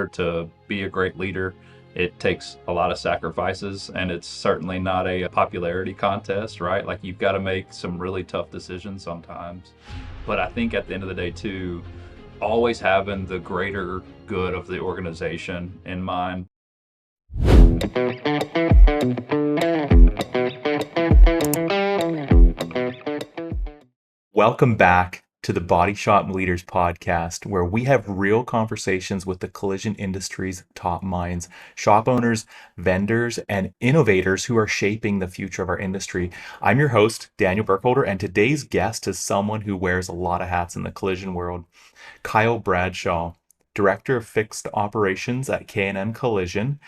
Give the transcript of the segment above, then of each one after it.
order to be a great leader, it takes a lot of sacrifices, and it's certainly not a popularity contest, right? Like you've got to make some really tough decisions sometimes. But I think at the end of the day, too, always having the greater good of the organization in mind. Welcome back to the BodyShop Leaders Podcast, where we have real conversations with the collision industry's top minds, shop owners, vendors, and innovators who are shaping the future of our industry. I'm your host, Daniel Burkholder, and today's guest is someone who wears a lot of hats in the collision world, Kyle Bradshaw, Director of Fixed Operations at K&M Collision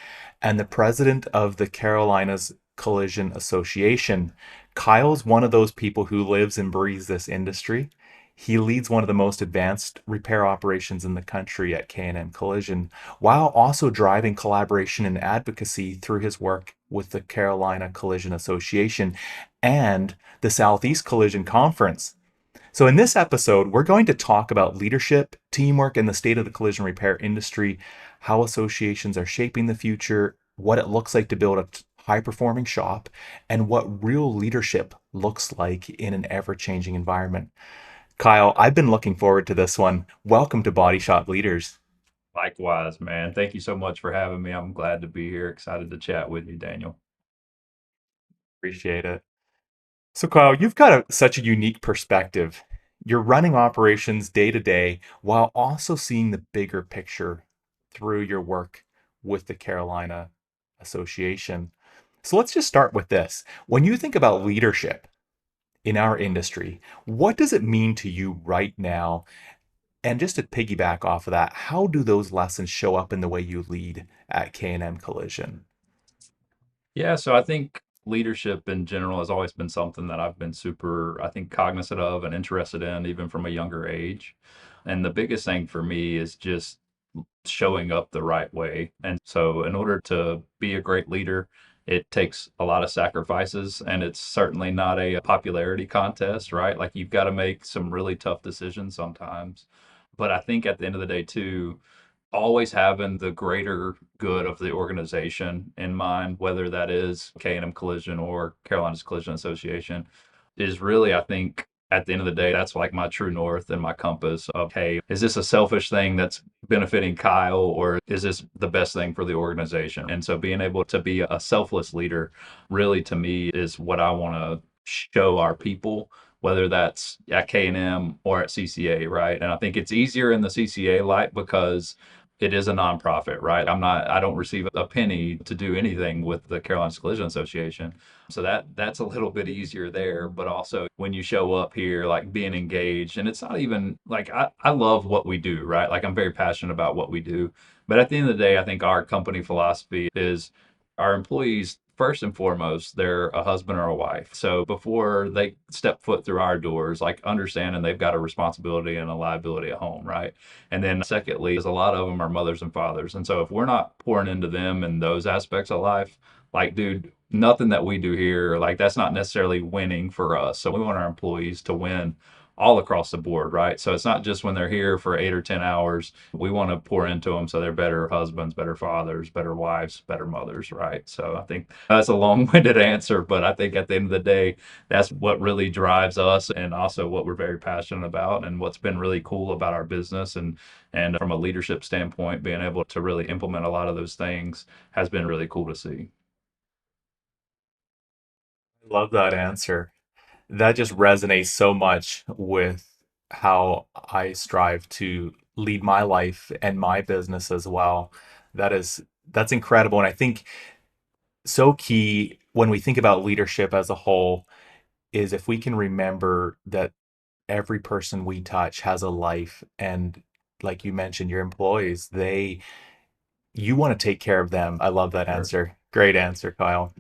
and the President of the Carolinas Collision Association. Kyle's one of those people who lives and breathes this industry. He leads one of the most advanced repair operations in the country at K&M Collision, while also driving collaboration and advocacy through his work with the Carolina Collision Association and the Southeast Collision Conference. So in this episode, we're going to talk about leadership, teamwork, and the state of the collision repair industry, how associations are shaping the future, what it looks like to build a high-performing shop, and what real leadership looks like in an ever-changing environment. Kyle, I've been looking forward to this one. Welcome to BodyShop Leaders. Likewise, man. Thank you so much for having me. I'm glad to be here. Excited to chat with you, Daniel. Appreciate it. So Kyle, you've got such a unique perspective. You're running operations day to day while also seeing the bigger picture through your work with the Carolina Association. So let's just start with this. When you think about leadership in our industry, what does it mean to you right now? And just to piggyback off of that, how do those lessons show up in the way you lead at K&M Collision? Yeah, so I think leadership in general has always been something that I've been super, I think, cognizant of and interested in, even from a younger age. And the biggest thing for me is just showing up the right way. And so, in order to be a great leader, it takes a lot of sacrifices, and it's certainly not a popularity contest, right? Like you've got to make some really tough decisions sometimes. But I think at the end of the day, too, always having the greater good of the organization in mind, whether that is K&M Collision or Carolina's Collision Association, is really, I think, at the end of the day, that's like my true north and my compass of, hey, is this a selfish thing that's benefiting Kyle, or is this the best thing for the organization? And so being able to be a selfless leader really to me is what I want to show our people, whether that's at K&M or at CCA, right? And I think it's easier in the CCA light because it is a nonprofit, right? I don't receive a penny to do anything with the Carolina Collision Association. So that's a little bit easier there. But also when you show up here, like being engaged, and it's not even like I love what we do, right? Like I'm very passionate about what we do. But at the end of the day, I think our company philosophy is our employees, first and foremost, they're a husband or a wife. So before they step foot through our doors, like understanding they've got a responsibility and a liability at home, right? And then secondly, is a lot of them are mothers and fathers. And so if we're not pouring into them in those aspects of life, like, dude, nothing that we do here, like that's not necessarily winning for us. So we want our employees to win all across the board, right? So it's not just when they're here for 8 or 10 hours. We want to pour into them so they're better husbands, better fathers, better wives, better mothers, right? So I think that's a long-winded answer, but I think at the end of the day, that's what really drives us, and also what we're very passionate about, and what's been really cool about our business, and from a leadership standpoint, being able to really implement a lot of those things has been really cool to see. Love that answer. That just resonates so much with how I strive to lead my life and my business as well. That's incredible. And I think so key when we think about leadership as a whole is if we can remember that every person we touch has a life, and like you mentioned, your employees, you want to take care of them. I love that Sure. answer. Great answer, Kyle.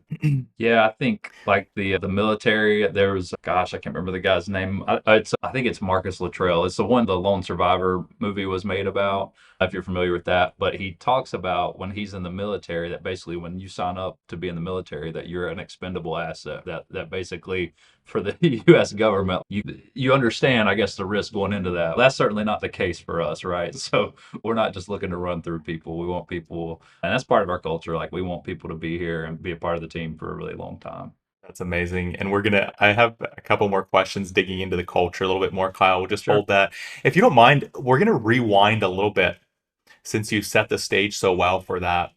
Yeah, I think like the military, there was, gosh, I can't remember the guy's name. I think it's Marcus Luttrell. It's the one the Lone Survivor movie was made about, if you're familiar with that. But he talks about when he's in the military that basically when you sign up to be in the military that you're an expendable asset. That basically for the U.S. government, you understand, I guess, the risk going into that. That's certainly not the case for us, right? So we're not just looking to run through people. We want people, and that's part of our culture. Like we want people to be here and be a part of the team for a really long time. That's amazing. And I have a couple more questions digging into the culture a little bit more, Kyle. We'll just Sure. hold that. If you don't mind, we're going to rewind a little bit since you set the stage so well for that.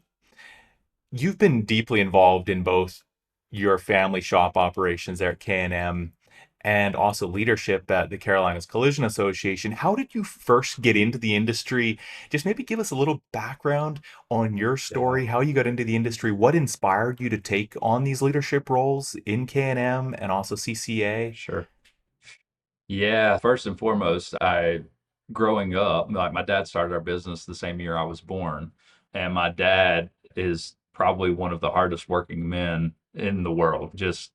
You've been deeply involved in both your family shop operations there at K&M and also leadership at the Carolinas Collision Association. How did you first get into the industry? Just maybe give us a little background on your Yeah. story, how you got into the industry, what inspired you to take on these leadership roles in K&M and also CCA. Sure. Yeah, first and foremost, I growing up, like my dad started our business the same year I was born, and my dad is probably one of the hardest working men in the world. Just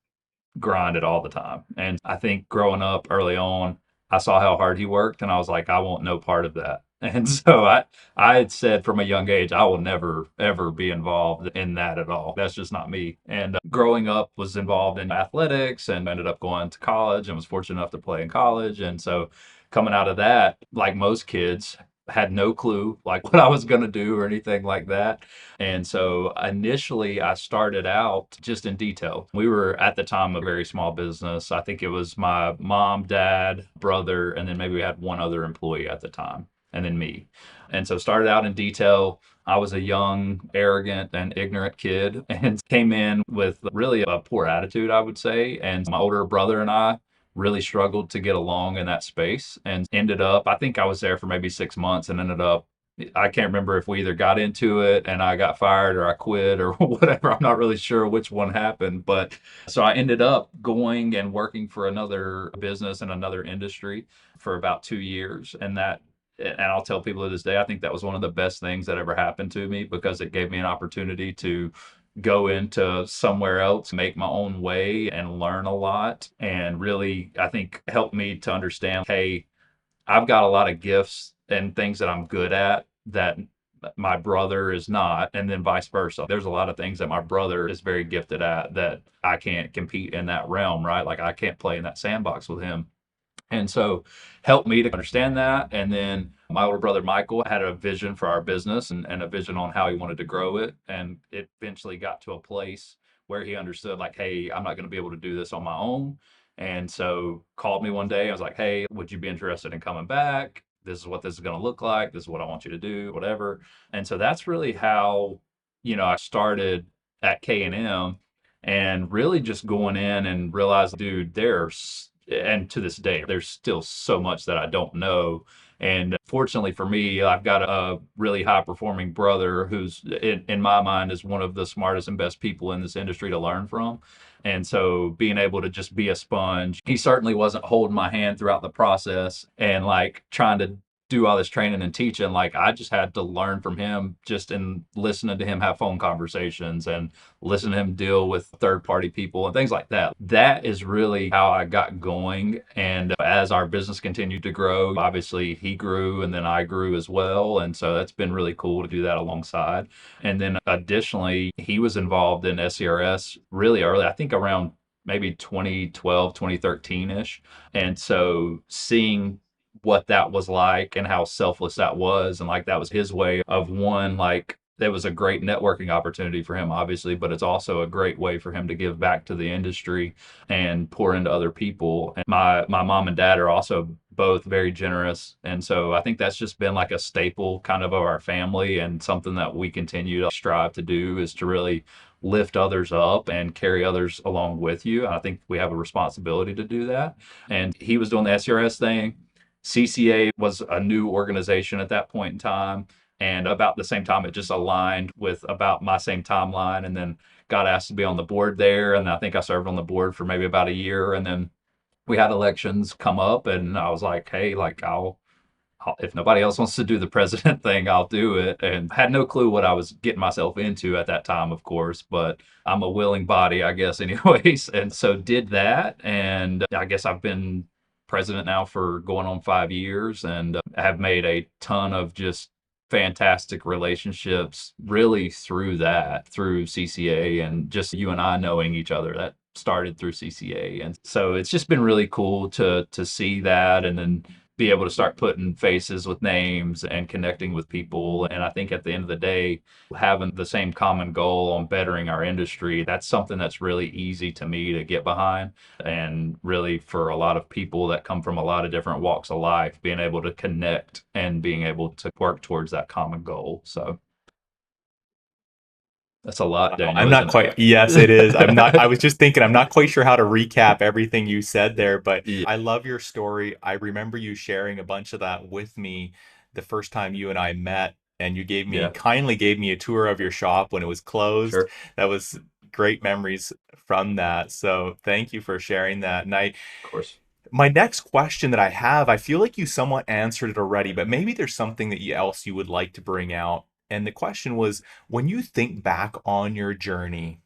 grinded all the time. And I think growing up early on, I saw how hard he worked and I was like, I want no part of that. And so I had said from a young age, I will never, ever be involved in that at all. That's just not me. And growing up was involved in athletics and ended up going to college and was fortunate enough to play in college. And so coming out of that, like most kids, had no clue like what I was going to do or anything like that. And so initially, I started out just in detail. We were at the time a very small business. I think it was my mom, dad, brother, and then maybe we had one other employee at the time, and then me. And so started out in detail. I was a young, arrogant, and ignorant kid and came in with really a poor attitude, I would say. And my older brother and I really struggled to get along in that space and ended up, I think I was there for maybe 6 months and ended up I can't remember if we either got into it and I got fired or I quit or whatever. I'm not really sure which one happened. But so I ended up going and working for another business in another industry for about 2 years. And I'll tell people to this day, I think that was one of the best things that ever happened to me because it gave me an opportunity to go into somewhere else, make my own way and learn a lot. And really, I think helped me to understand, hey, I've got a lot of gifts and things that I'm good at that my brother is not, and then vice versa. There's a lot of things that my brother is very gifted at that I can't compete in that realm, right? Like I can't play in that sandbox with him. And so helped me to understand that. And then my older brother Michael had a vision for our business and a vision on how he wanted to grow it. And it eventually got to a place where he understood, like, hey, I'm not going to be able to do this on my own. And so called me one day. I was like, hey, would you be interested in coming back? This is what this is going to look like. This is what I want you to do, whatever. And so that's really how, I started at K&M and really just going in and realized, dude, and to this day, there's still so much that I don't know. And fortunately for me, I've got a really high performing brother who's, in my mind, is one of the smartest and best people in this industry to learn from. And so being able to just be a sponge, he certainly wasn't holding my hand throughout the process and like trying to do all this training and teaching. Like I just had to learn from him just in listening to him have phone conversations and listen to him deal with third party people and things like that. That is really how I got going. And as our business continued to grow, obviously he grew and then I grew as well. And so that's been really cool to do that alongside. And then additionally, he was involved in SCRS really early, I think around maybe 2012, 2013 ish. And so seeing what that was like and how selfless that was. And like that was his way of one, like that was a great networking opportunity for him, obviously, but it's also a great way for him to give back to the industry and pour into other people. And my mom and dad are also both very generous. And so I think that's just been like a staple kind of our family and something that we continue to strive to do is to really lift others up and carry others along with you. I think we have a responsibility to do that. And he was doing the SRS thing. CCA was a new organization at that point in time. And about the same time, it just aligned with about my same timeline. And then got asked to be on the board there. And I think I served on the board for maybe about a year. And then we had elections come up. And I was like, hey, like, if nobody else wants to do the president thing, I'll do it. And had no clue what I was getting myself into at that time, of course, but I'm a willing body, I guess, anyways. And so did that. And I guess I've been president now for going on 5 years and have made a ton of just fantastic relationships really through that, through CCA and just you and I knowing each other. That started through CCA. And so it's just been really cool to see that and then be able to start putting faces with names and connecting with people. And I think at the end of the day, having the same common goal on bettering our industry, that's something that's really easy to me to get behind. And really, for a lot of people that come from a lot of different walks of life, being able to connect and being able to work towards that common goal. So that's a lot, Wow, Daniel, I'm not isn't quite. Yes, it is. I it? was just thinking, I'm not quite sure how to recap everything you said there, but Yeah, I love your story. I remember you sharing a bunch of that with me the first time you and I met, and you yeah, kindly gave me a tour of your shop when it was closed. sure, That was great memories from that. So thank you for sharing that. And of course. my next question that I have, I feel like you somewhat answered it already, but maybe there's something else you would like to bring out. And the question was, when you think back on your journey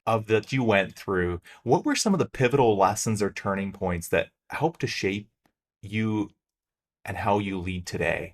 of that you went through, what were some of the pivotal lessons or turning points that helped to shape you and how you lead today?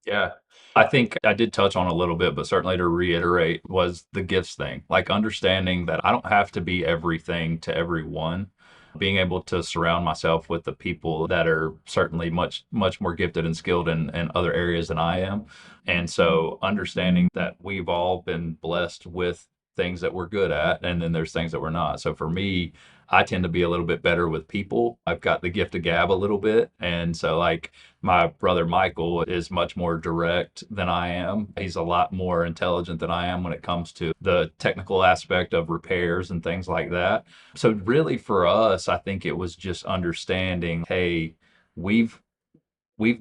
Yeah. I think I did touch on a little bit, but certainly to reiterate was the gifts thing. Like understanding that I don't have to be everything to everyone. Being able to surround myself with the people that are certainly much more gifted and skilled in other areas than I am. And so understanding that we've all been blessed with things that we're good at, and then there's things that we're not. So for me, I tend to be a little bit better with people. I've got the gift of gab a little bit. And so like my brother Michael is much more direct than I am. He's a lot more intelligent than I am when it comes to the technical aspect of repairs and things like that. So, really, for us, I think it was just understanding hey, we've we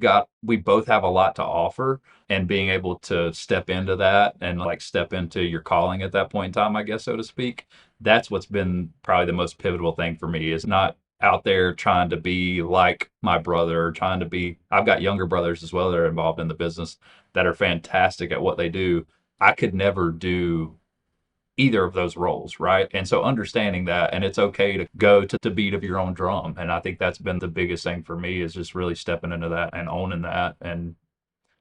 both have a lot to offer and being able to step into that and like step into your calling at that point in time, I guess, so to speak. That's what's been probably the most pivotal thing for me is not out there trying to be like my brother or trying to be. I've got younger brothers as well that are involved in the business that are fantastic at what they do. I could never do either of those roles, right? And so understanding that, and it's okay to go to the beat of your own drum. And I think that's been the biggest thing for me is just really stepping into that and owning that and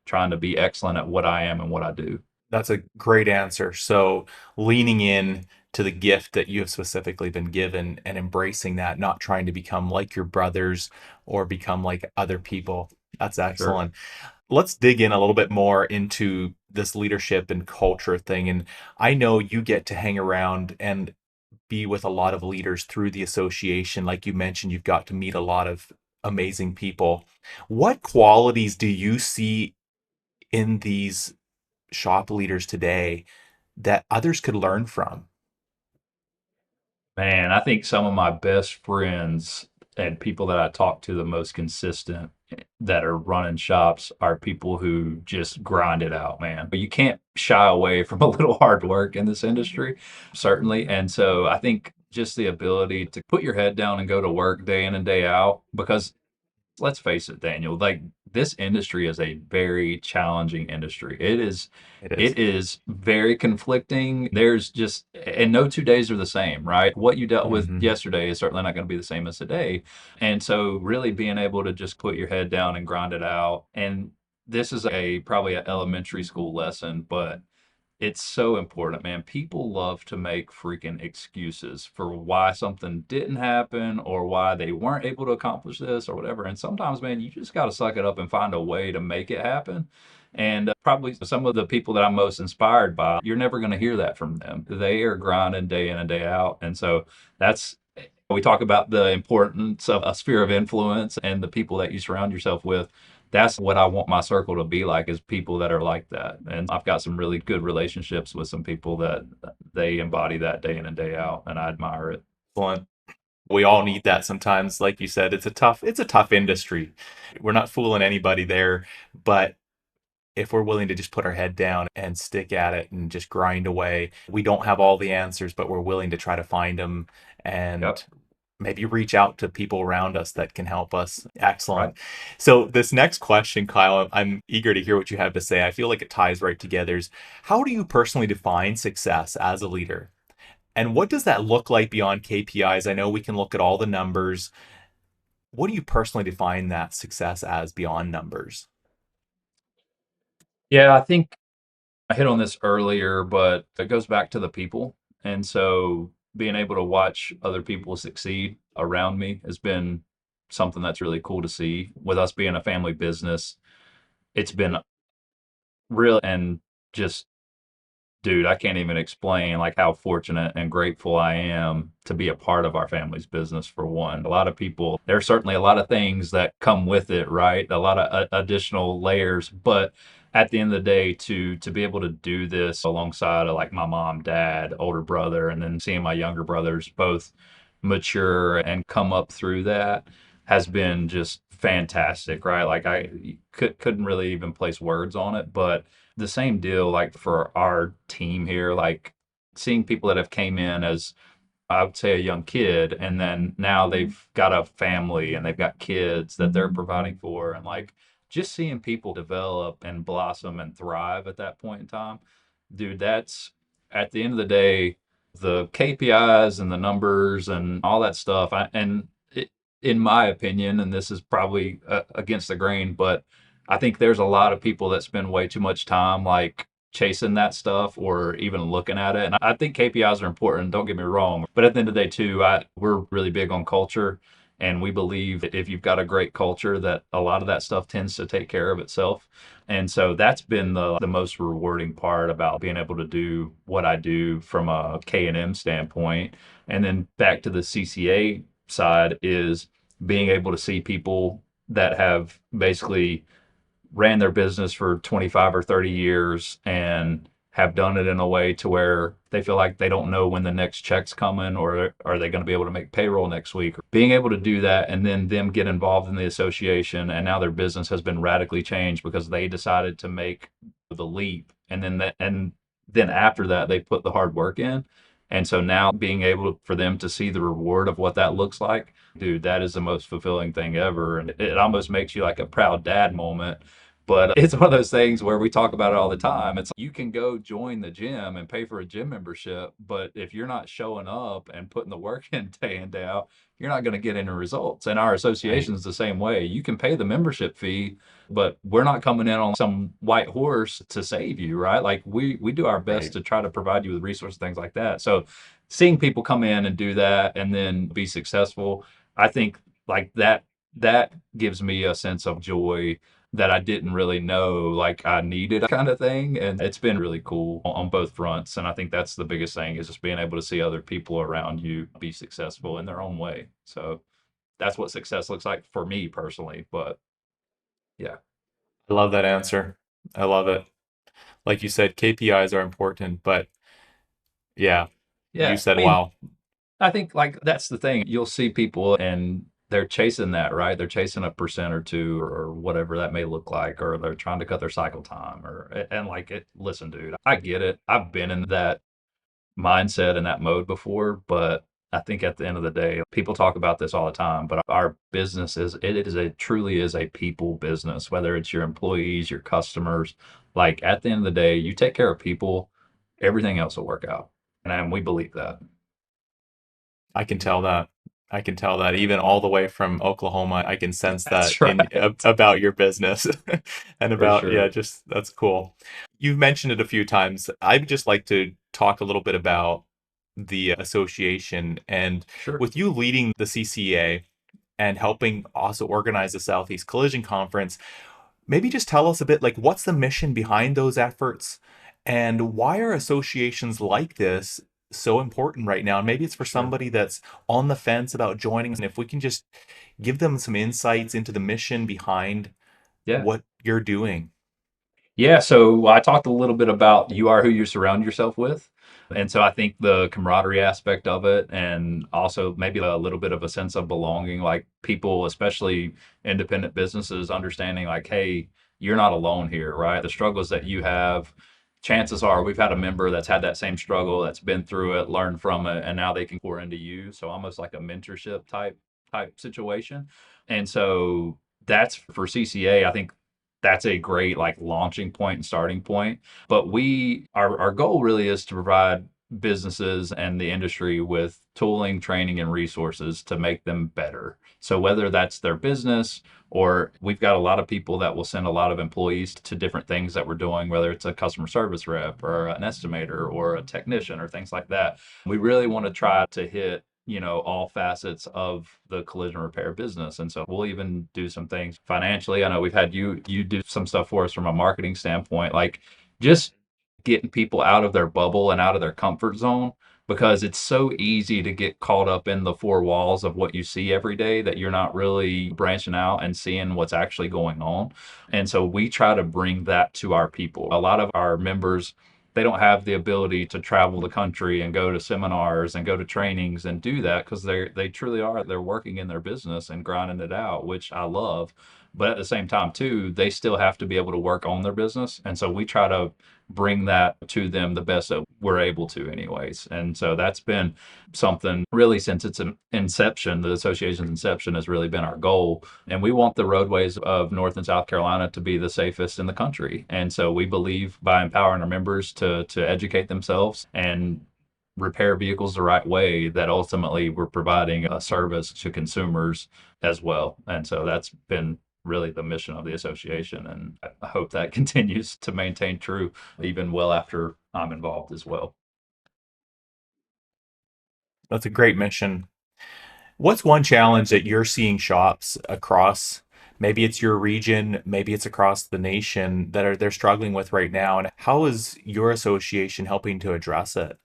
trying to be excellent at what I am and what I do. That's a great answer. So, leaning in to the gift that you have specifically been given and embracing that, not trying to become like your brothers or become like other people. That's Sure. excellent. Let's dig in a little bit more into this leadership and culture thing. And I know you get to hang around and be with a lot of leaders through the association. Like you mentioned, you've got to meet a lot of amazing people. What qualities do you see in these shop leaders today that others could learn from? Man, I think some of my best friends and people that I talk to the most consistent that are running shops are people who just grind it out, man. But you can't shy away from a little hard work in this industry, certainly. And so I think just the ability to put your head down and go to work day in and day out, because let's face it, Daniel, like this industry is a very challenging industry. It is. it is very conflicting. There's just and no 2 days are the same, right? What you dealt with Hmm. yesterday is certainly not going to be the same as today. And so really being able to just put your head down and grind it out. And this is a probably an elementary school lesson, but it's so important, man. People love to make freaking excuses for why something didn't happen or why they weren't able to accomplish this or whatever. And sometimes, man, you just got to suck it up and find a way to make it happen. And probably some of the people that I'm most inspired by, you're never going to hear that from them. They are grinding day in and day out. And so that's, we talk about the importance of a sphere of influence and the people that you surround yourself with. That's what I want my circle to be like is people that are like that. And I've got some really good relationships with some people that they embody that day in and day out, and I admire it. Excellent. We all need that sometimes. Like you said, it's a tough industry. We're not fooling anybody there, but if we're willing to just put our head down and stick at it and just grind away, we don't have all the answers, but we're willing to try to find them Yep. and maybe reach out to people around us that can help us. Right. Excellent. So this next question, Kyle, I'm eager to hear what you have to say. I feel like it ties right together. Is how do you personally define success as a leader? And what does that look like beyond KPIs? I know we can look at all the numbers. What do you personally define that success as beyond numbers? Yeah, I think I hit on this earlier, but it goes back to the people. And so being able to watch other people succeed around me has been something that's really cool to see. With us being a family business, it's been real and just dude, I can't even explain like how fortunate and grateful I am to be a part of our family's business for one. A lot of people, there's certainly a lot of things that come with it, right? A lot of additional layers, but at the end of the day to be able to do this alongside of like my mom, dad, older brother, and then seeing my younger brothers both mature and come up through that has been just fantastic, right? Like couldn't really even place words on it, but the same deal like for our team here, like seeing people that have came in as I would say a young kid, and then now they've got a family and they've got kids that they're providing for, and like just seeing people develop and blossom and thrive at that point in time, dude, that's at the end of the day, the KPIs and the numbers and all that stuff. In my opinion, and this is probably against the grain, but I think there's a lot of people that spend way too much time like chasing that stuff or even looking at it. And I think KPIs are important, don't get me wrong. But at the end of the day, too, we're really big on culture. And we believe that if you've got a great culture, that a lot of that stuff tends to take care of itself. And so that's been the most rewarding part about being able to do what I do from a K&M standpoint. And then back to the CCA side is being able to see people that have basically ran their business for 25 or 30 years and have done it in a way to where they feel like they don't know when the next check's coming or are they going to be able to make payroll next week. Being able to do that and then them get involved in the association and now their business has been radically changed because they decided to make the leap and then after that they put the hard work in. And so now being able for them to see the reward of what that looks like, dude, that is the most fulfilling thing ever. And it almost makes you like a proud dad moment, but it's one of those things where we talk about it all the time. It's you can go join the gym and pay for a gym membership, but if you're not showing up and putting the work in day in, day out, you're not going to get any results. And our Right. association is the same way. You can pay the membership fee, but we're not coming in on some white horse to save you, right? Like we do our best Right. to try to provide you with resources, things like that. So seeing people come in and do that and then be successful, I think like that gives me a sense of joy that I didn't really know like I needed kind of thing. And it's been really cool on both fronts. And I think that's the biggest thing is just being able to see other people around you be successful in their own way. So that's what success looks like for me personally. But yeah. I love that answer. I love it. Like you said, KPIs are important, but yeah, you Yeah. I said, mean, wow. I think like that's the thing. You'll see people and they're chasing that, right? They're chasing a percent or two or whatever that may look like, or they're trying to cut their cycle time and like it, listen, dude, I get it. I've been in that mindset and that mode before, but I think at the end of the day, people talk about this all the time, but our business it is a truly is a people business, whether it's your employees, your customers, like at the end of the day, you take care of people, everything else will work out. And we believe that. I can tell that. I can tell that even all the way from Oklahoma, I can sense that That's in right. about your business and For about, yeah, sure. just that's cool. You've mentioned it a few times. I'd just like to talk a little bit about the association and Sure. with you leading the CCA and helping also organize the Southeast Collision Conference. Maybe just tell us a bit like what's the mission behind those efforts and why are associations like this so important right now? And maybe it's for Sure. somebody that's on the fence about joining. And if we can just give them some insights into the mission behind Yeah. what you're doing. Yeah, so I talked a little bit about you are who you surround yourself with. And so I think the camaraderie aspect of it, and also maybe a little bit of a sense of belonging, like people, especially independent businesses, understanding like, hey, you're not alone here, right? The struggles that you have, chances are we've had a member that's had that same struggle, that's been through it, learned from it, and now they can pour into you. So almost like a mentorship type situation. And so that's for CCA. I think that's a great like launching point and starting point. But our goal really is to provide businesses and the industry with tooling, training, and resources to make them better. So whether that's their business, or we've got a lot of people that will send a lot of employees to different things that we're doing, whether it's a customer service rep or an estimator or a technician or things like that. We really want to try to hit, all facets of the collision repair business. And so we'll even do some things financially. I know we've had you do some stuff for us from a marketing standpoint, like just getting people out of their bubble and out of their comfort zone, because it's so easy to get caught up in the four walls of what you see every day that you're not really branching out and seeing what's actually going on. And so we try to bring that to our people. A lot of our members, they don't have the ability to travel the country and go to seminars and go to trainings and do that, because they truly are, they're working in their business and grinding it out, which I love. But at the same time too, they still have to be able to work on their business. And so we try to bring that to them the best that we're able to anyways. And so that's been something really since its inception. The association's inception has really been our goal. And we want the roadways of North and South Carolina to be the safest in the country. And so we believe by empowering our members to educate themselves and repair vehicles the right way, that ultimately we're providing a service to consumers as well. And so that's been really the mission of the association. And I hope that continues to maintain true even well after I'm involved as well. That's a great mission. What's one challenge that you're seeing shops across, maybe it's your region, maybe it's across the nation, that are they're struggling with right now, and how is your association helping to address it?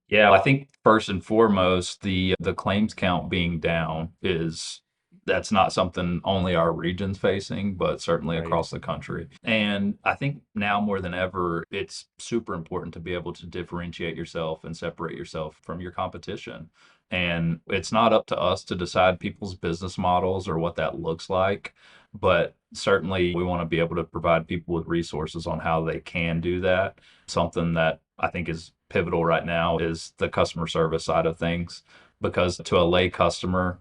Yeah, I think first and foremost, the claims count being down is that's not something only our region's facing, but certainly Right. across the country. And I think now more than ever, it's super important to be able to differentiate yourself and separate yourself from your competition. And it's not up to us to decide people's business models or what that looks like, but certainly we want to be able to provide people with resources on how they can do that. Something that I think is pivotal right now is the customer service side of things, because to a lay customer,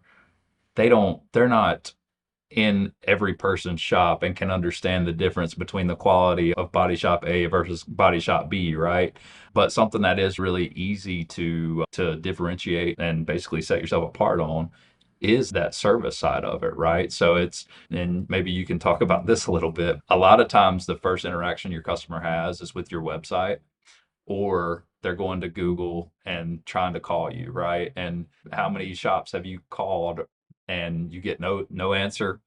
they're not in every person's shop and can understand the difference between the quality of body shop A versus body shop B, right? But something that is really easy to differentiate and basically set yourself apart on is that service side of it, right? So and maybe you can talk about this a little bit. A lot of times the first interaction your customer has is with your website, or they're going to Google and trying to call you, right? And how many shops have you called and you get no answer,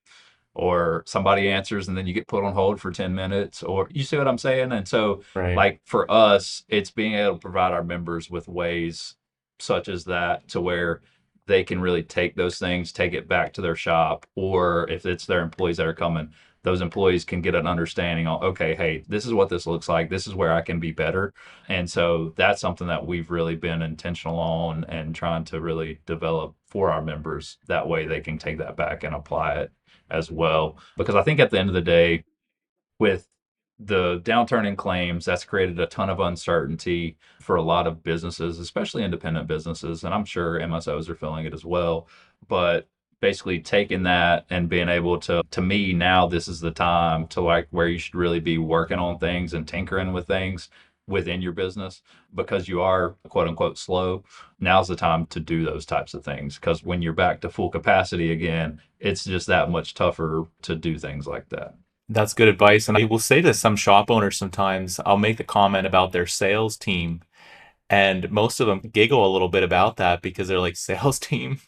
or somebody answers and then you get put on hold for 10 minutes, or you see what I'm saying? And so Right. like for us, it's being able to provide our members with ways such as that to where they can really take those things, take it back to their shop, or if it's their employees that are coming, those employees can get an understanding on, okay, hey, this is what this looks like. This is where I can be better. And so that's something that we've really been intentional on and trying to really develop for our members. That way they can take that back and apply it as well. Because I think at the end of the day, with the downturn in claims, that's created a ton of uncertainty for a lot of businesses, especially independent businesses. And I'm sure MSOs are feeling it as well. But basically taking that and being able to me, now this is the time to like where you should really be working on things and tinkering with things within your business, because you are quote unquote slow. Now's the time to do those types of things, because when you're back to full capacity again, it's just that much tougher to do things like that. That's good advice. And I will say to some shop owners sometimes, I'll make the comment about their sales team, and most of them giggle a little bit about that because they're like, sales team.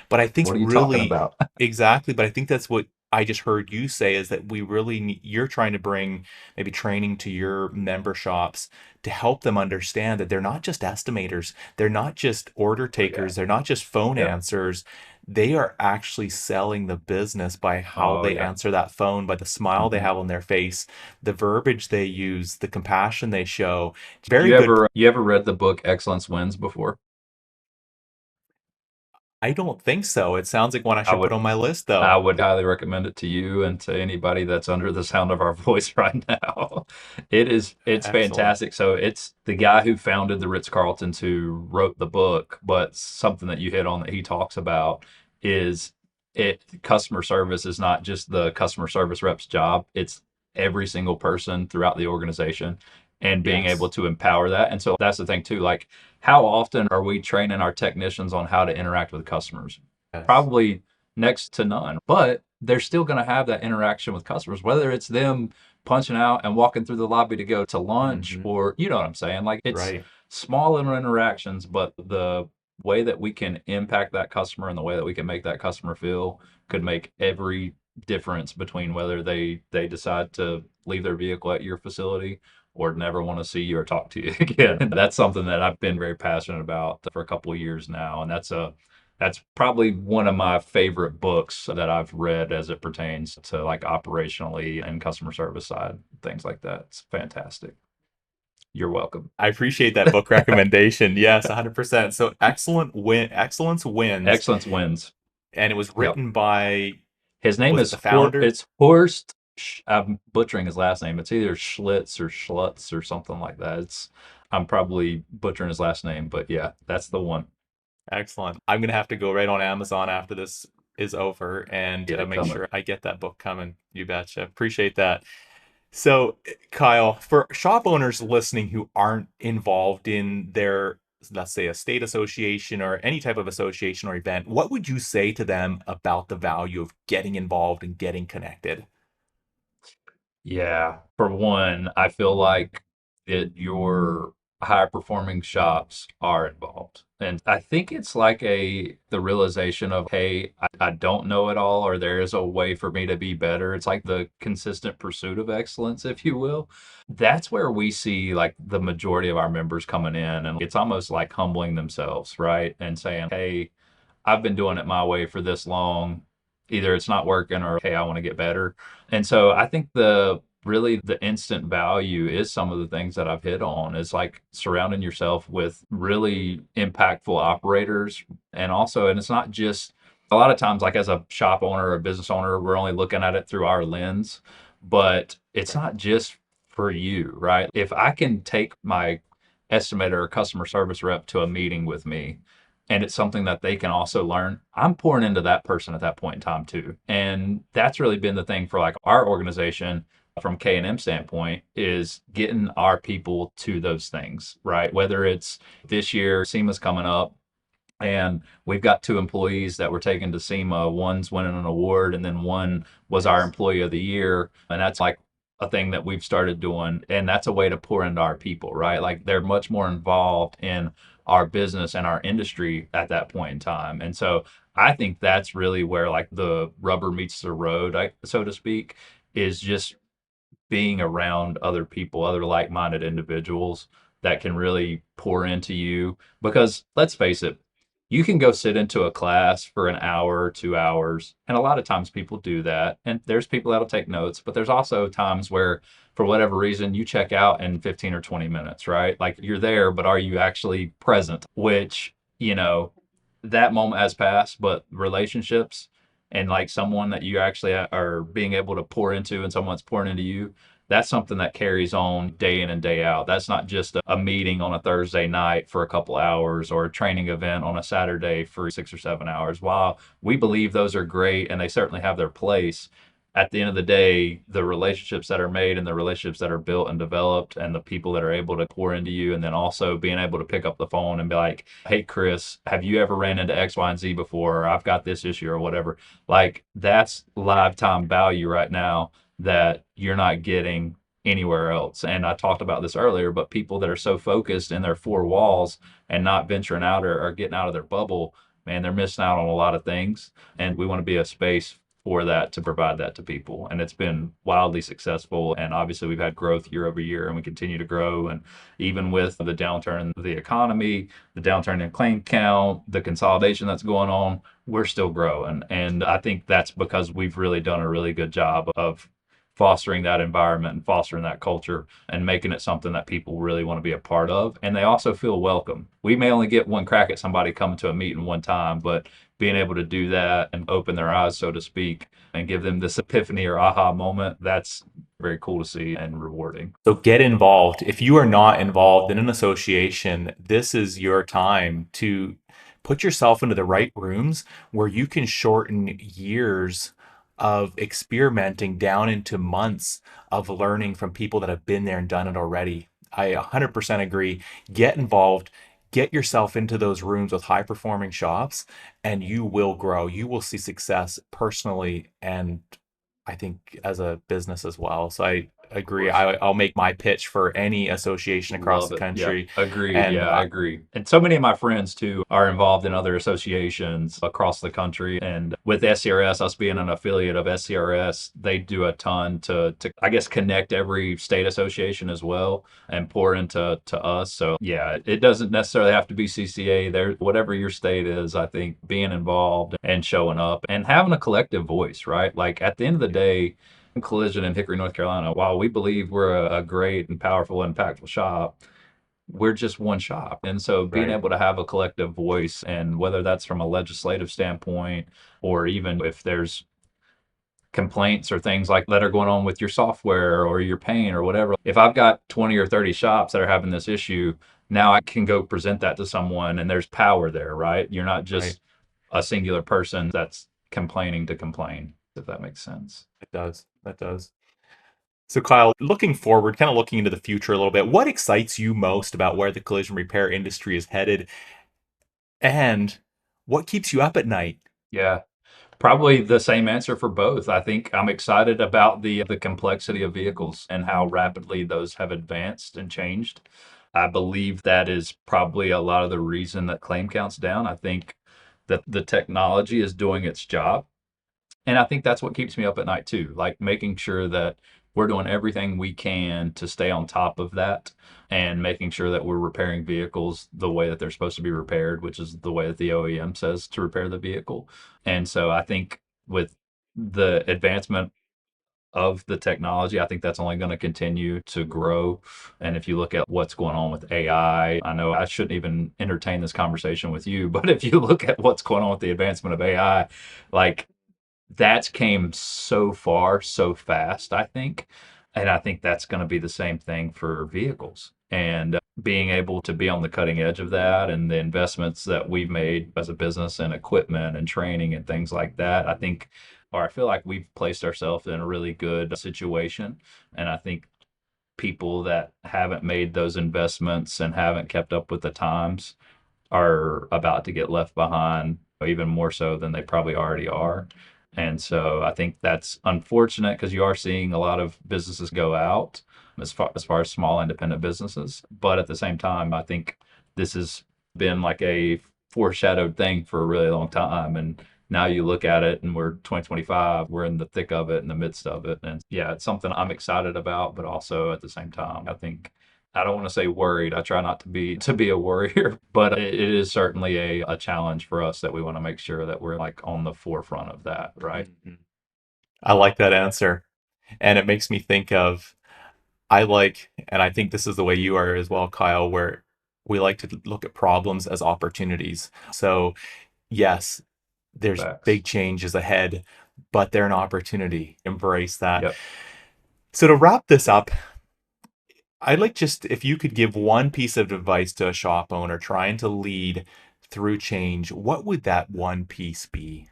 But I think What are you talking really, about? exactly. But I think that's what I just heard you say, is that we really need, you're trying to bring maybe training to your member shops to help them understand that they're not just estimators, they're not just order Yeah. takers, they're not just phone Yep. answers. They are actually selling the business by how Oh they yeah. answer that phone, by the smile they Mhm. have on their face, the verbiage they use, the compassion they show. Very You good. ever read the book Excellence Wins before? I don't think so. It sounds like one I I should put would on my list, I though. would highly recommend it to you and to anybody that's under the sound of our voice right now. It's Excellent. fantastic. So it's the guy who founded the Ritz-Carltons who wrote the book, but something that you hit on that he talks about is customer service is not just the customer service rep's job. It's every single person throughout the organization. and being able Yes. to empower that. And so that's the thing too. Like, how often are we training our technicians on how to interact with customers? Yes. Probably next to none, but they're still going to have that interaction with customers, whether it's them punching out and walking through the lobby to go to lunch, Hmm. or you know what I'm saying? Like, it's Right. small little interactions, but the way that we can impact that customer and the way that we can make that customer feel could make every difference between whether they decide to leave their vehicle at your facility or never want to see you or talk to you again. And that's something that I've been very passionate about for a couple of years now, and that's probably one of my favorite books that I've read as it pertains to like operationally and customer service side, things like that. It's fantastic. You're welcome. I appreciate that book recommendation. Yes, 100%. So excellence wins, Excellence wins. and it was Yep. written by, His name was it is the founder? It's Horst. I'm butchering his last name. It's either Schlitz or Schlutz or something like that. I'm probably butchering his last name, but yeah, that's the one. Excellent. I'm gonna have to go right on Amazon after this is over and Get it make coming. sure I get that book coming. You betcha. Appreciate that. So, Kyle, for shop owners listening who aren't involved in their, let's say, a state association or any type of association or event, what would you say to them about the value of getting involved and getting connected? Yeah. For one, I feel like your high performing shops are involved. And I think it's like the realization of, hey, I don't know it all, or there is a way for me to be better. It's like the consistent pursuit of excellence, if you will. That's where we see like the majority of our members coming in, and it's almost like humbling themselves, right? And saying, hey, I've been doing it my way for this long. Either it's not working or, hey, I want to get better. And so I think the instant value is some of the things that I've hit on is like surrounding yourself with really impactful operators. And it's not just a lot of times, like as a shop owner or a business owner, we're only looking at it through our lens, but it's not just for you, right? If I can take my estimator or customer service rep to a meeting with me, and it's something that they can also learn, I'm pouring into that person at that point in time too. And that's really been the thing for like our organization from K&M standpoint, is getting our people to those things, right? Whether it's this year, SEMA's coming up, and we've got two employees that were taken to SEMA. One's winning an award, and then one was our employee of the year. And that's like a thing that we've started doing. And that's a way to pour into our people, right? Like, they're much more involved in our business and our industry at that point in time. And so I think that's really where like the rubber meets the road, so to speak, is just being around other people, other like-minded individuals that can really pour into you. Because let's face it, you can go sit into a class for an hour or 2 hours, and a lot of times people do that. And there's people that'll take notes, but there's also times where, for whatever reason, you check out in 15 or 20 minutes, right? Like, you're there, but are you actually present? Which, that moment has passed, but relationships and like someone that you actually are being able to pour into and someone's pouring into you, that's something that carries on day in and day out. That's not just a meeting on a Thursday night for a couple hours or a training event on a Saturday for 6 or 7 hours. While we believe those are great and they certainly have their place, at the end of the day, the relationships that are made and the relationships that are built and developed and the people that are able to pour into you, and then also being able to pick up the phone and be like, hey, Chris, have you ever ran into X, Y, and Z before? Or I've got this issue or whatever. Like, that's lifetime value right now that you're not getting anywhere else. And I talked about this earlier, but people that are so focused in their four walls and not venturing out or getting out of their bubble, man, they're missing out on a lot of things. And we want to be a space for that, to provide that to people. And it's been wildly successful. And obviously, we've had growth year over year, and we continue to grow. And even with the downturn in the economy, the downturn in claim count, the consolidation that's going on, we're still growing. And I think that's because we've really done a really good job of fostering that environment and fostering that culture and making it something that people really want to be a part of. And they also feel welcome. We may only get one crack at somebody coming to a meeting one time, but being able to do that and open their eyes, so to speak, and give them this epiphany or aha moment, that's very cool to see and rewarding. So get involved. If you are not involved in an association, this is your time to put yourself into the right rooms where you can shorten years of experimenting down into months of learning from people that have been there and done it already. I 100% agree. Get involved, get yourself into those rooms with high performing shops, and you will grow. You will see success personally and I think as a business as well. So I Of agree. course. I'll make my pitch for any association across Love the it. Yeah. country. Agreed. And Yeah, I agree. And so many of my friends too are involved in other associations across the country. And with SCRS, us being an affiliate of SCRS, they do a ton to I guess connect every state association as well and pour into to us. So yeah, it doesn't necessarily have to be CCA. There, whatever your state is, I think being involved and showing up and having a collective voice, right? Like at the end of the day, Collision in Hickory, North Carolina, while we believe we're a great and powerful and impactful shop, we're just one shop. And so being right, able to have a collective voice, and whether that's from a legislative standpoint or even if there's complaints or things like that are going on with your software or your paint or whatever, if I've got 20 or 30 shops that are having this issue, now I can go present that to someone and there's power there, right? You're not right. just a singular person that's complaining to complain, if that makes sense. It does. That does. So, Kyle, looking forward, kind of looking into the future a little bit, what excites you most about where the collision repair industry is headed, and what keeps you up at night? Yeah. Probably the same answer for both. I think I'm excited about the complexity of vehicles and how rapidly those have advanced and changed. I believe that is probably a lot of the reason that claim counts down. I think that the technology is doing its job. And I think that's what keeps me up at night too, like making sure that we're doing everything we can to stay on top of that and making sure that we're repairing vehicles the way that they're supposed to be repaired, which is the way that the OEM says to repair the vehicle. And so I think with the advancement of the technology, I think that's only going to continue to grow. And if you look at what's going on with AI, I know I shouldn't even entertain this conversation with you, but if you look at what's going on with the advancement of AI, like that's came so far so fast, I think. And I think that's going to be the same thing for vehicles. And being able to be on the cutting edge of that and the investments that we've made as a business and equipment and training and things like that, I think, or I feel like we've placed ourselves in a really good situation. And I think people that haven't made those investments and haven't kept up with the times are about to get left behind, even more so than they probably already are. And so I think that's unfortunate because you are seeing a lot of businesses go out as far as small independent businesses. But at the same time, I think this has been like a foreshadowed thing for a really long time. And now you look at it and we're 2025, we're in the thick of it, in the midst of it. And yeah, it's something I'm excited about, but also at the same time, I think I don't want to say worried. I try not to be a worrier, but it is certainly a challenge for us that we want to make sure that we're like on the forefront of that, right? Mhm. I like that answer. And it makes me think of, I like, and I think this is the way you are as well, Kyle, where we like to look at problems as opportunities. So, yes, there's Facts. big changes ahead, but they're an opportunity. Embrace that. Yep. So, to wrap this up, I'd like just if you could give one piece of advice to a shop owner trying to lead through change, what would that one piece be?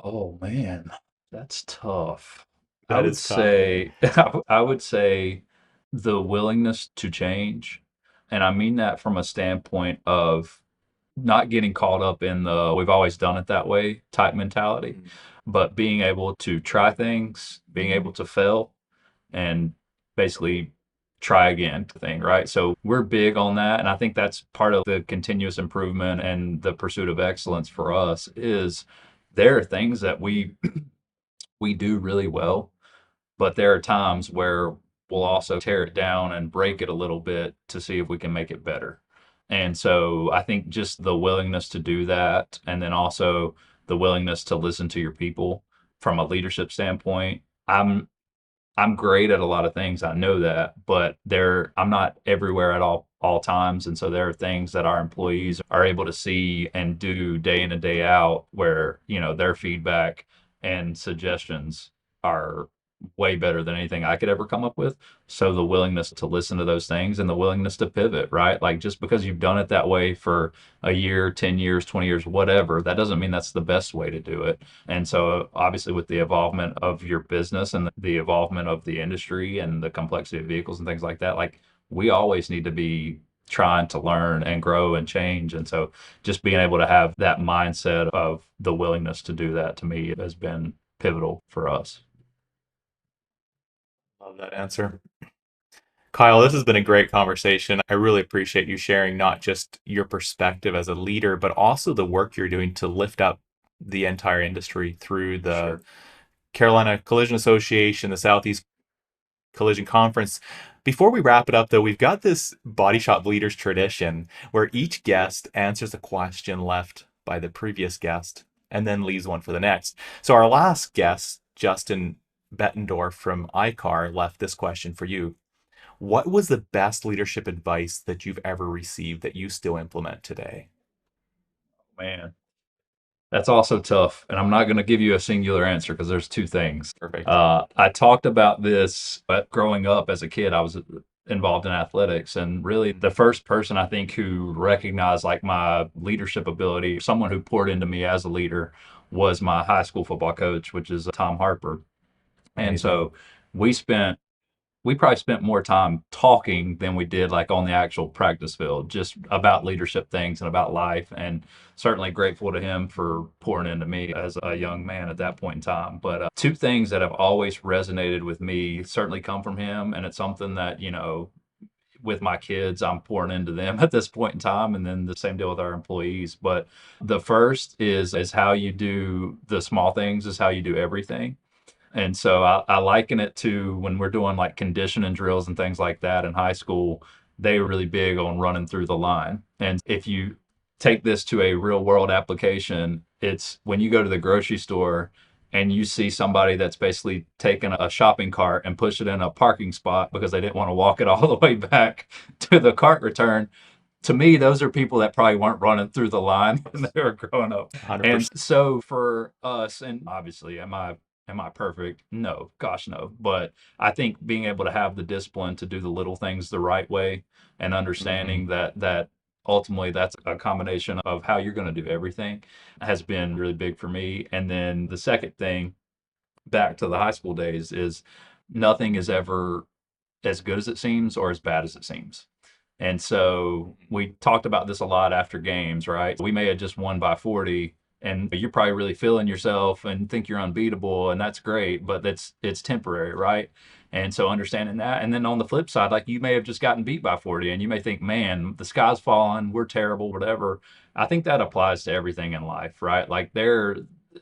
Oh man, that's tough. I That would is tough. say I would say the willingness to change. And I mean that from a standpoint of not getting caught up in the we've always done it that way type mentality, Mm. but being able to try things, being able to fail and basically try again thing, right? So we're big on that. And I think that's part of the continuous improvement and the pursuit of excellence for us is there are things that we do really well, but there are times where we'll also tear it down and break it a little bit to see if we can make it better. And so I think just the willingness to do that, and then also the willingness to listen to your people from a leadership standpoint. I'm great at a lot of things. I know that, but I'm not everywhere at all times. And so there are things that our employees are able to see and do day in and day out where, their feedback and suggestions are way better than anything I could ever come up with. So the willingness to listen to those things and the willingness to pivot, right? Like just because you've done it that way for a year, 10 years, 20 years, whatever, that doesn't mean that's the best way to do it. And so obviously with the evolvement of your business and the evolvement of the industry and the complexity of vehicles and things like that, like we always need to be trying to learn and grow and change. And so just being able to have that mindset of the willingness to do that to me has been pivotal for us. Love that answer. Kyle, this has been a great conversation. I really appreciate you sharing not just your perspective as a leader, but also the work you're doing to lift up the entire industry through the Sure. Carolina Collision Association, the Southeast Collision Conference. Before we wrap it up, though, we've got this Body Shop Leaders tradition where each guest answers a question left by the previous guest and then leaves one for the next. So our last guest, Justin Bettendorf from iCar, left this question for you. What was the best leadership advice that you've ever received that you still implement today? Man, that's also tough. And I'm not going to give you a singular answer because there's two things. Perfect. I talked about this, but growing up as a kid, I was involved in athletics. And really, the first person I think who recognized like my leadership ability, someone who poured into me as a leader, was my high school football coach, which is Tom Harper. And Amazing. so we spent we probably spent more time talking than we did like on the actual practice field, just about leadership things and about life. And certainly grateful to him for pouring into me as a young man at that point in time. But two things that have always resonated with me certainly come from him. And it's something that, with my kids, I'm pouring into them at this point in time, and then the same deal with our employees. But the first is how you do the small things is how you do everything. And so I liken it to when we're doing like conditioning drills and things like that in high school, they were really big on running through the line. And if you take this to a real world application, it's when you go to the grocery store and you see somebody that's basically taken a shopping cart and pushed it in a parking spot because they didn't want to walk it all the way back to the cart return. To me, those are people that probably weren't running through the line when they were growing up. And 100%. so for us, and obviously, am I perfect? No, gosh, no. But I think being able to have the discipline to do the little things the right way and understanding Mhm. that ultimately that's a combination of how you're going to do everything has been really big for me. And then the second thing, back to the high school days, is nothing is ever as good as it seems or as bad as it seems. And so we talked about this a lot after games, right? We may have just won by 40 and you're probably really feeling yourself and think you're unbeatable and that's great, but it's temporary, right? And so understanding that. And then on the flip side, like you may have just gotten beat by 40 and you may think, man, the sky's falling, we're terrible, whatever. I think that applies to everything in life, right? Like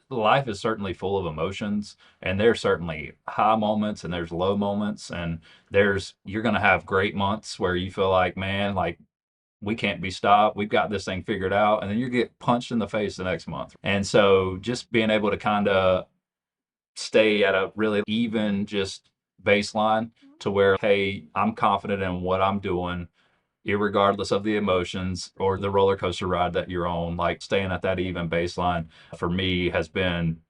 life is certainly full of emotions and there's certainly high moments and there's low moments and you're going to have great months where you feel like, man, like we can't be stopped. We've got this thing figured out. And then you get punched in the face the next month. And so just being able to kind of stay at a really even just baseline to where, hey, I'm confident in what I'm doing, irregardless of the emotions or the roller coaster ride that you're on, like staying at that even baseline for me has been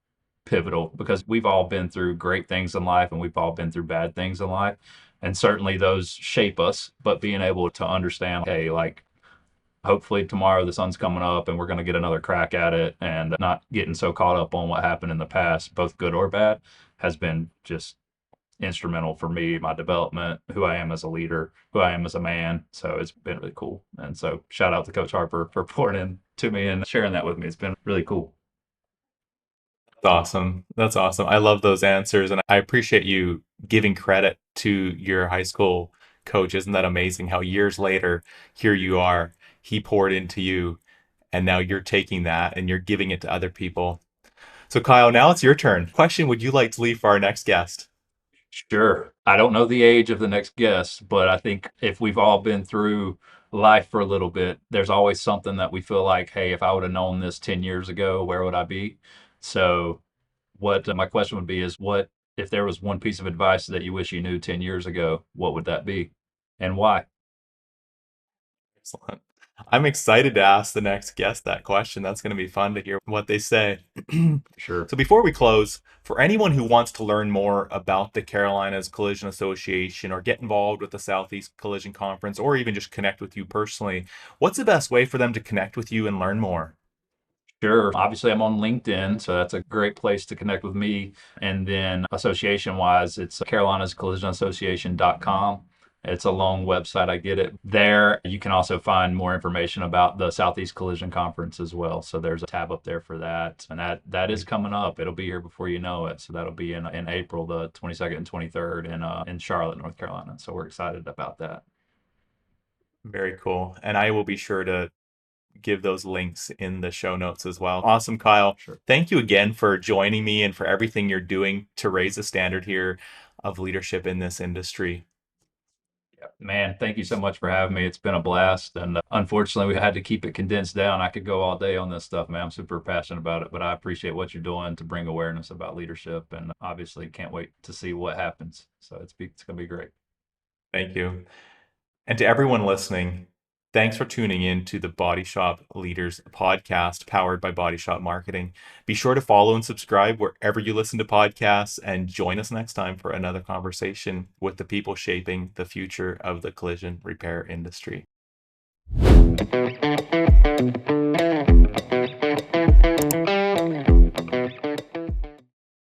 pivotal because we've all been through great things in life and we've all been through bad things in life. And certainly those shape us, but being able to understand, hey, like hopefully tomorrow the sun's coming up and we're going to get another crack at it and not getting so caught up on what happened in the past, both good or bad, has been just instrumental for me, my development, who I am as a leader, who I am as a man. So it's been really cool. And so shout out to Coach Harper for pouring in to me and sharing that with me. It's been really cool. That's awesome. That's awesome. I love those answers, and I appreciate you giving credit to your high school coach. Isn't that amazing how years later, here you are, he poured into you, and now you're taking that and you're giving it to other people. So, Kyle, now it's your turn. Question would you like to leave for our next guest? Sure. I don't know the age of the next guest, but I think if we've all been through life for a little bit, there's always something that we feel like, hey, if I would have known this 10 years ago, where would I be? So, what my question would be is, what if there was one piece of advice that you wish you knew 10 years ago, what would that be and why? Excellent. I'm excited to ask the next guest that question. That's going to be fun to hear what they say. Sure. So before we close, for anyone who wants to learn more about the Carolinas Collision Association or get involved with the Southeast Collision Conference or even just connect with you personally, what's the best way for them to connect with you and learn more? Sure. Obviously, I'm on LinkedIn, so that's a great place to connect with me. And then association wise, it's carolinascollisionassociation.com. It's a long website. I get it there. You can also find more information about the Southeast Collision Conference as well. So there's a tab up there for that. And that is coming up. It'll be here before you know it. So that'll be in April, the 22nd and 23rd in Charlotte, North Carolina. So we're excited about that. Very cool. And I will be sure to give those links in the show notes as well. Awesome, Kyle. Sure. Thank you again for joining me and for everything you're doing to raise the standard here of leadership in this industry. Yeah, man, thank you so much for having me. It's been a blast. And unfortunately, we had to keep it condensed down. I could go all day on this stuff, man. I'm super passionate about it, but I appreciate what you're doing to bring awareness about leadership. And obviously, can't wait to see what happens. So it's going to be great. Thank you. And to everyone listening, thanks for tuning in to the Body Shop Leaders Podcast powered by Body Shop Marketing. Be sure to follow and subscribe wherever you listen to podcasts and join us next time for another conversation with the people shaping the future of the collision repair industry.